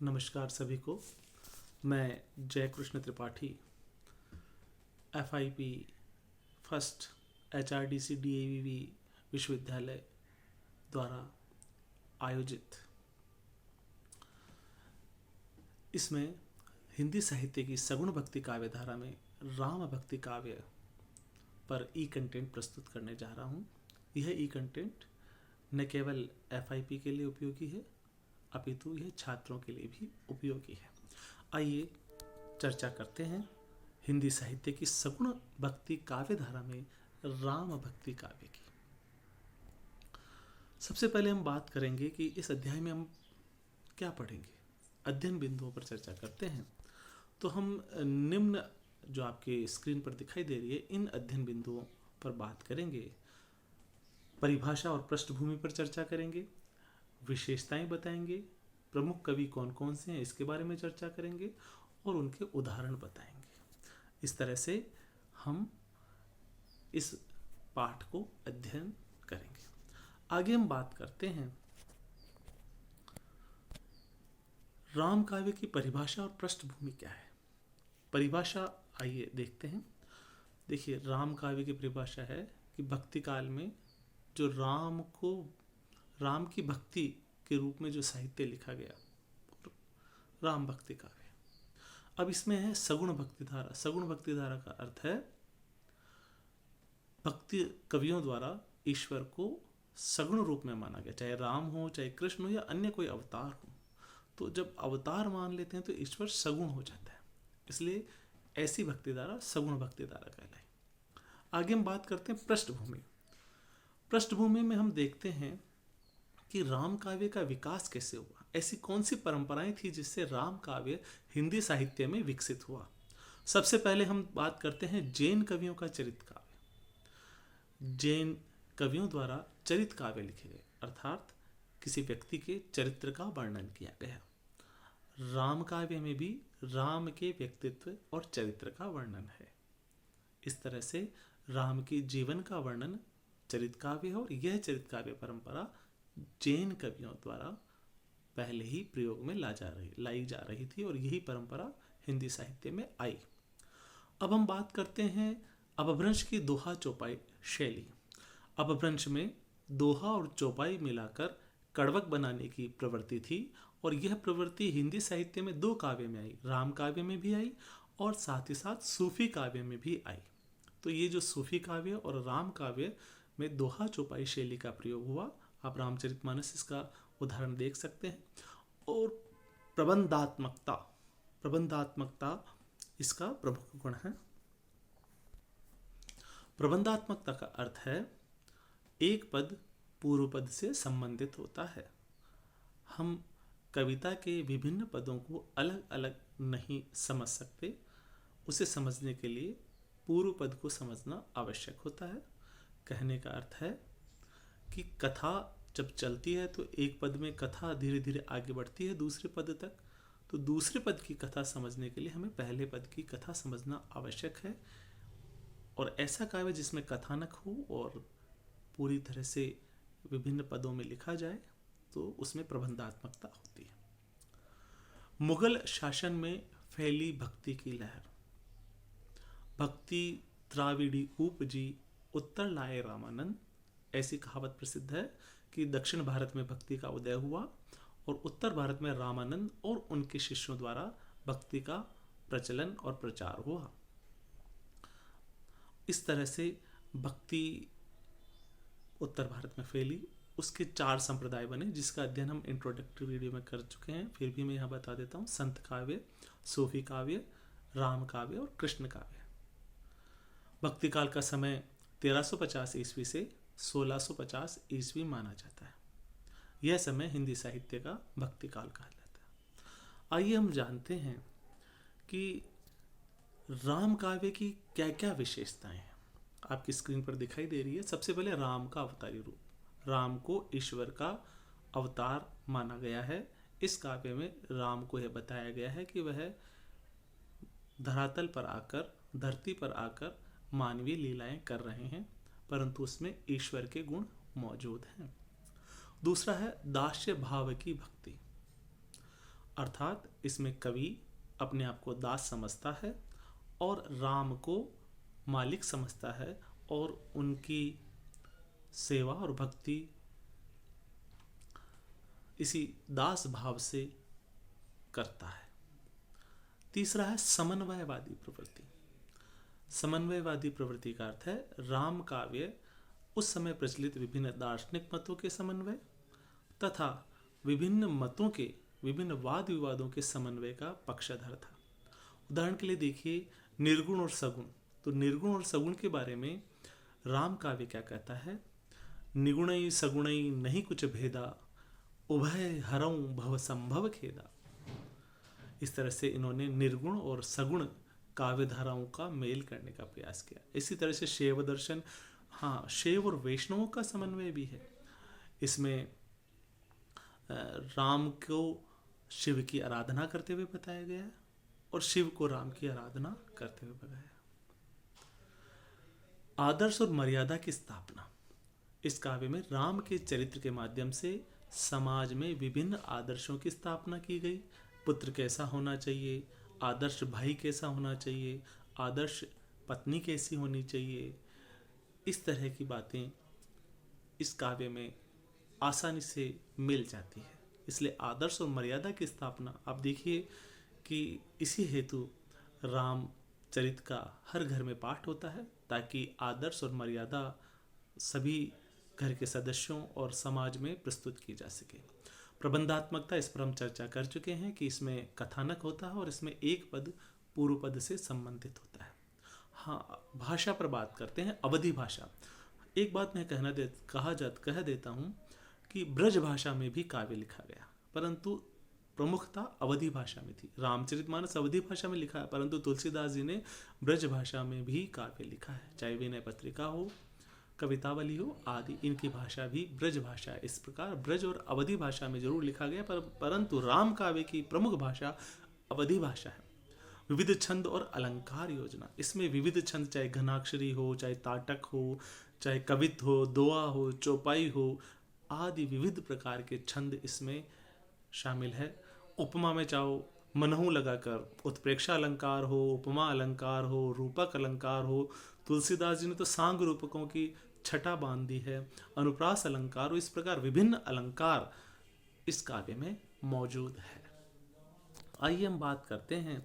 नमस्कार सभी को। मैं जय Krishna Tripathi, FIP first HRDC DAVV विश्वविद्यालय द्वारा आयोजित इसमें हिंदी साहित्य की सगुण भक्ति काव्य धारा में राम भक्ति काव्य पर ई कंटेंट प्रस्तुत करने जा रहा हूँ। यह ई कंटेंट न केवल FIP के लिए उपयोगी है अपितु यह छात्रों के लिए भी उपयोगी है। आइए चर्चा करते हैं हिंदी साहित्य की सगुण भक्ति काव्य धारा में राम भक्ति काव्य की। सबसे पहले हम बात करेंगे कि इस अध्याय में हम क्या पढ़ेंगे। अध्ययन बिंदुओं पर चर्चा करते हैं तो हम निम्न जो आपके स्क्रीन पर दिखाई दे रही है इन अध्ययन बिंदुओं पर बात करेंगे। परिभाषा और पृष्ठभूमि पर चर्चा करेंगे, विशेषताएं बताएंगे, प्रमुख कवि कौन कौन से हैं इसके बारे में चर्चा करेंगे और उनके उदाहरण बताएंगे। इस तरह से हम इस पाठ को अध्ययन करेंगे। आगे हम बात करते हैं राम काव्य की परिभाषा और पृष्ठभूमि क्या है। परिभाषा आइए देखते हैं। देखिए, राम काव्य की परिभाषा है कि भक्ति काल में जो राम की भक्ति के रूप में जो साहित्य लिखा गया, राम भक्ति काव्य। अब इसमें है सगुण भक्ति धारा। सगुण भक्ति धारा का अर्थ है भक्ति कवियों द्वारा ईश्वर को सगुण रूप में माना गया, चाहे राम हो, चाहे कृष्ण हो या अन्य कोई अवतार हो। तो जब अवतार मान लेते हैं तो ईश्वर सगुण हो जाता है, इसलिए ऐसी भक्ति धारा सगुण भक्ति धारा कहलाई। आगे हम बात करते हैं पृष्ठभूमि। पृष्ठभूमि में हम देखते हैं कि राम काव्य का विकास कैसे हुआ, ऐसी कौन सी परंपराएं थी जिससे राम काव्य हिंदी साहित्य में विकसित हुआ। सबसे पहले हम बात करते हैं जैन कवियों का चरित काव्य। जैन कवियों द्वारा चरित काव्य लिखे गए, अर्थात किसी व्यक्ति के चरित्र का वर्णन किया गया। राम काव्य में भी राम के व्यक्तित्व और चरित्र का वर्णन है। इस तरह से राम के जीवन का वर्णन चरित काव्य है और यह चरित काव्य परंपरा जैन कवियों द्वारा पहले ही प्रयोग में लाई जा रही थी और यही परंपरा हिंदी साहित्य में आई। अब हम बात करते हैं अपभ्रंश की दोहा चौपाई शैली। अपभ्रंश में दोहा और चौपाई मिलाकर कड़वक बनाने की प्रवृत्ति थी और यह प्रवृत्ति हिंदी साहित्य में दो काव्य में आई, राम काव्य में भी आई और साथ ही साथ सूफी काव्य में भी आई। तो ये जो सूफी काव्य और राम काव्य में दोहा चौपाई शैली का प्रयोग हुआ, आप रामचरितमानस इसका उदाहरण देख सकते हैं। और प्रबंधात्मकता इसका प्रमुख गुण है। प्रबंधात्मकता का अर्थ है एक पद पूर्व पद से संबंधित होता है। हम कविता के विभिन्न पदों को अलग अलग नहीं समझ सकते, उसे समझने के लिए पूर्व पद को समझना आवश्यक होता है। कहने का अर्थ है कि कथा जब चलती है तो एक पद में कथा धीरे धीरे आगे बढ़ती है दूसरे पद तक, तो दूसरे पद की कथा समझने के लिए हमें पहले पद की कथा समझना आवश्यक है। और ऐसा काव्य जिसमें कथानक हो और पूरी तरह से विभिन्न पदों में लिखा जाए तो उसमें प्रबंधात्मकता होती है। मुगल शासन में फैली भक्ति की लहर। भक्ति द्राविड़ी उपजी उत्तर लाए रामानंद, ऐसी कहावत प्रसिद्ध है कि दक्षिण भारत में भक्ति का उदय हुआ और उत्तर भारत में रामानंद और उनके शिष्यों द्वारा भक्ति का प्रचलन और प्रचार हुआ। इस तरह से भक्ति उत्तर भारत में फैली, उसके 4 संप्रदाय बने जिसका अध्ययन हम इंट्रोडक्टरी वीडियो में कर चुके हैं, फिर भी मैं यहाँ बता देता हूँ। संत काव्य, सूफी काव्य, राम काव्य और कृष्ण काव्य। भक्ति काल का समय 1350 ईस्वी से 1650 ईस्वी माना जाता है। यह समय हिंदी साहित्य का भक्ति काल कहा जाता है। आइए हम जानते हैं कि राम काव्य की क्या क्या विशेषताएं हैं। आपकी स्क्रीन पर दिखाई दे रही है। सबसे पहले राम का अवतारी रूप। राम को ईश्वर का अवतार माना गया है। इस काव्य में राम को यह बताया गया है कि वह धरातल पर आकर, धरती पर आकर मानवीय लीलाएं कर रहे हैं, परंतु उसमें ईश्वर के गुण मौजूद हैं। दूसरा है दास्य भाव की भक्ति। अर्थात इसमें कवि अपने आप को दास समझता है और राम को मालिक समझता है और उनकी सेवा और भक्ति इसी दास भाव से करता है। तीसरा है समन्वयवादी प्रवृत्ति। समन्वयवादी प्रवृत्ति का अर्थ है राम काव्य उस समय प्रचलित विभिन्न दार्शनिक मतों के समन्वय तथा विभिन्न मतों के विभिन्न वाद विवादों के समन्वय का पक्षधर था। उदाहरण के लिए देखिए निर्गुण और सगुण। तो निर्गुण और सगुण के बारे में राम काव्य क्या कहता है? निगुणई सगुणई नहीं कुछ भेदा, उभय हरऊ भव संभव खेदा। इस तरह से इन्होंने निर्गुण और सगुण काव्य धाराओं का मेल करने का प्रयास किया। इसी तरह से शैव दर्शन, हाँ, शैव और वैष्णवों का समन्वय भी है। इसमें राम को शिव की आराधना करते हुए बताया गया है और शिव को राम की आराधना करते हुए बताया। आदर्श और मर्यादा की स्थापना। इस काव्य में राम के चरित्र के माध्यम से समाज में विभिन्न आदर्शों की स्थापना की गई। पुत्र कैसा होना चाहिए, आदर्श भाई कैसा होना चाहिए, आदर्श पत्नी कैसी होनी चाहिए, इस तरह की बातें इस काव्य में आसानी से मिल जाती है। इसलिए आदर्श और मर्यादा की स्थापना आप देखिए कि इसी हेतु राम चरित का हर घर में पाठ होता है ताकि आदर्श और मर्यादा सभी घर के सदस्यों और समाज में प्रस्तुत की जा सके। प्रबंधात्मकता, इस पर हम चर्चा कर चुके हैं कि इसमें कथानक होता है और इसमें एक पद पूर्व पद से संबंधित होता है। हाँ, भाषा पर बात करते हैं। अवधि भाषा। एक बात मैं कह देता हूँ कि ब्रज भाषा में भी काव्य लिखा गया, परंतु प्रमुखता अवधि भाषा में थी। रामचरितमानस अवधि भाषा में लिखा है, परंतु तुलसीदास जी ने ब्रज भाषा में भी काव्य लिखा है। चाहे विनय पत्रिका हो, कवितावली हो आदि, इनकी भाषा भी ब्रज भाषा है। इस प्रकार ब्रज और अवधि भाषा में जरूर लिखा गया, परंतु राम काव्य की प्रमुख भाषा अवधि भाषा है। विविध छंद और अलंकार योजना। इसमें विविध छंद, चाहे घनाक्षरी हो, चाहे ताटक हो, चाहे कवित हो, दोआ हो, चौपाई हो आदि विविध प्रकार के छंद इसमें शामिल है। उपमा में चाहो मनहू लगाकर उत्प्रेक्षा अलंकार हो, उपमा अलंकार हो, रूपक अलंकार हो। तुलसीदास जी ने तो सांग रूपकों की छटा बांध दी है। अनुप्रास अलंकार हो, इस प्रकार विभिन्न अलंकार इस काव्य में मौजूद है। आइए हम बात करते हैं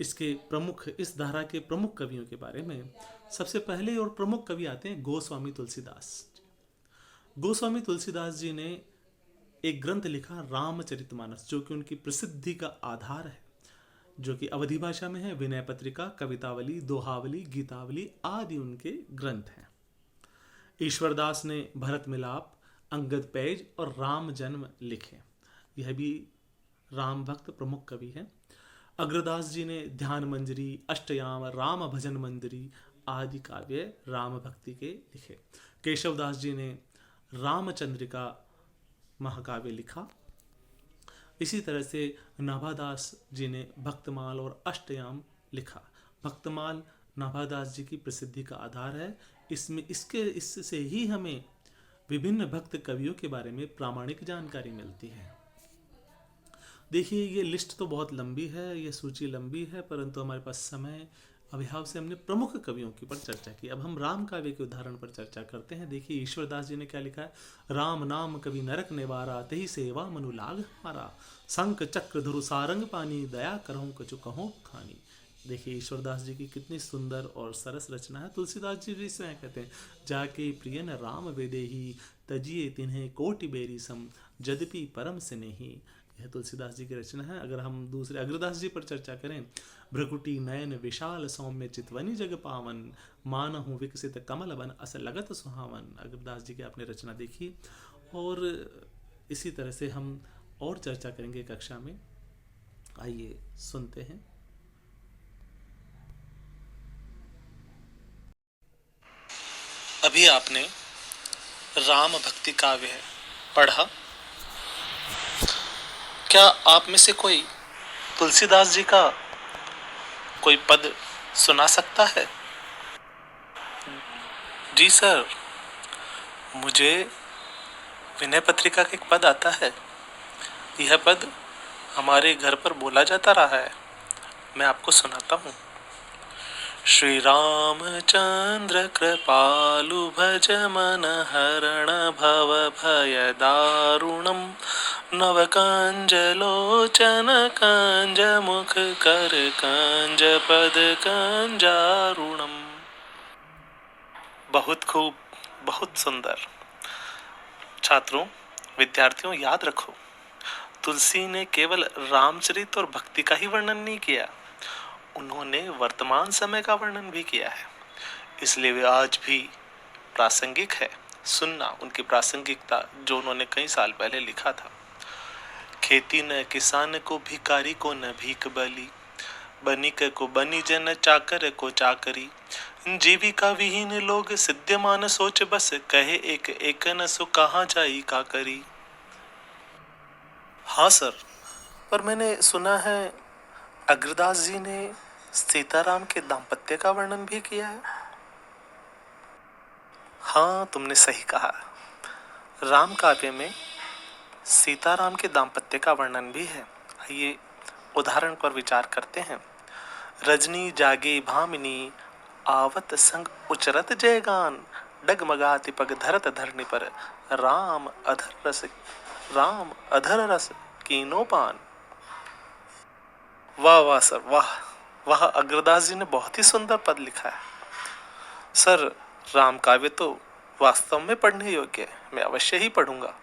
इसके प्रमुख, इस धारा के प्रमुख कवियों के बारे में। सबसे पहले और प्रमुख कवि आते हैं गोस्वामी तुलसीदास। गोस्वामी तुलसीदास जी ने एक ग्रंथ लिखा रामचरितमानस, जो कि उनकी प्रसिद्धि का आधार है, जो कि अवधि भाषा में है। विनय पत्रिका, कवितावली, दोहावली, गीतावली आदि उनके ग्रंथ हैं। ईश्वरदास ने भरत मिलाप, अंगद पैज और राम जन्म लिखे। यह भी राम भक्त प्रमुख कवि हैं। अग्रदास जी ने ध्यान मंजरी, अष्टयाम, राम भजन मंजरी आदि काव्य राम भक्ति के लिखे। केशवदास जी ने रामचंद्रिका महाकाव्य लिखा। इसी तरह से नाभादास जी ने भक्तमाल और अष्टयाम लिखा। भक्तमाल नाभादास जी की प्रसिद्धि का आधार है। इससे ही हमें विभिन्न भक्त कवियों के बारे में प्रामाणिक जानकारी मिलती है। देखिए, ये लिस्ट तो बहुत लंबी है, ये सूची लंबी है, परंतु हमारे पास समय अभाव से हमने प्रमुख कवियों के पर चर्चा की। अब हम राम काव्य के उदाहरण पर चर्चा करते हैं। देखिए, ईश्वरदास जी ने क्या लिखा है? राम नाम कवि नरक निवारा, तेहि सेवा मनु लाग हमारा, शंख चक्र धुरु सारंग पानी, दया करहूं कछु कहो खानी। देखिए, ईश्वरदास जी की कितनी सुंदर और सरस रचना है। तुलसीदास जी इसमें कहते हैं, जाके प्रियन राम वेदेही, तजिए तिन्हें कोटि बेरी सम, यद्यपि परम से नहीं। यह तुलसीदास जी की रचना है। अगर हम दूसरे अग्रदास जी पर चर्चा करें, भ्रकुटी नयन विशाल सौम्य चितवनी जग पावन, मानहु विकसित कमल बन अस लगत सुहावन। अग्रदास जी की आपने रचना देखी। और इसी तरह से हम और चर्चा करेंगे कक्षा में। आइए सुनते हैं। अभी आपने राम भक्ति काव्य पढ़ा। क्या आप में से कोई तुलसीदास जी का कोई पद सुना सकता है? जी सर, मुझे विनय पत्रिका का एक पद आता है। यह पद हमारे घर पर बोला जाता रहा है। मैं आपको सुनाता हूँ। श्री रामचंद्र कृपालु भज मन हरण भव भय दारुणम नव कंज लोचन कंज मुख कर कंज पद कंजारुणम। बहुत खूब, बहुत सुंदर। छात्रों, विद्यार्थियों, याद रखो, तुलसी ने केवल रामचरित और भक्ति का ही वर्णन नहीं किया, उन्होंने वर्तमान समय का वर्णन भी किया है। इसलिए वे आज भी प्रासंगिक है। सुनना उनकी प्रासंगिकता जो उन्होंने कई साल पहले लिखा था। खेती न किसान को, भिखारी को न भीख बली, बनिक को बनिज न चाकर को चाकरी, जीविका विहीन लोग सिद्ध्यमान सोच बस, कहे एक एक न सो कहाँ जाई का करी। हाँ सर, पर मैंने सुना है अग्रदास जी ने सीताराम के दाम्पत्य का वर्णन भी किया है। हाँ, तुमने सही कहा। राम काव्य में सीताराम के दाम्पत्य का वर्णन भी है। आइए उदाहरण पर विचार करते हैं। रजनी जागे भामिनी, आवत संग उचरत जयगान, डगमगाति पग धरत धरनी पर, राम अधर रस कीनो पान। वाह वाह सर, वाह वाह, अग्रदास जी ने बहुत ही सुंदर पद लिखा है। सर, राम काव्य तो वास्तव में पढ़ने योग्य है, मैं अवश्य ही पढ़ूंगा।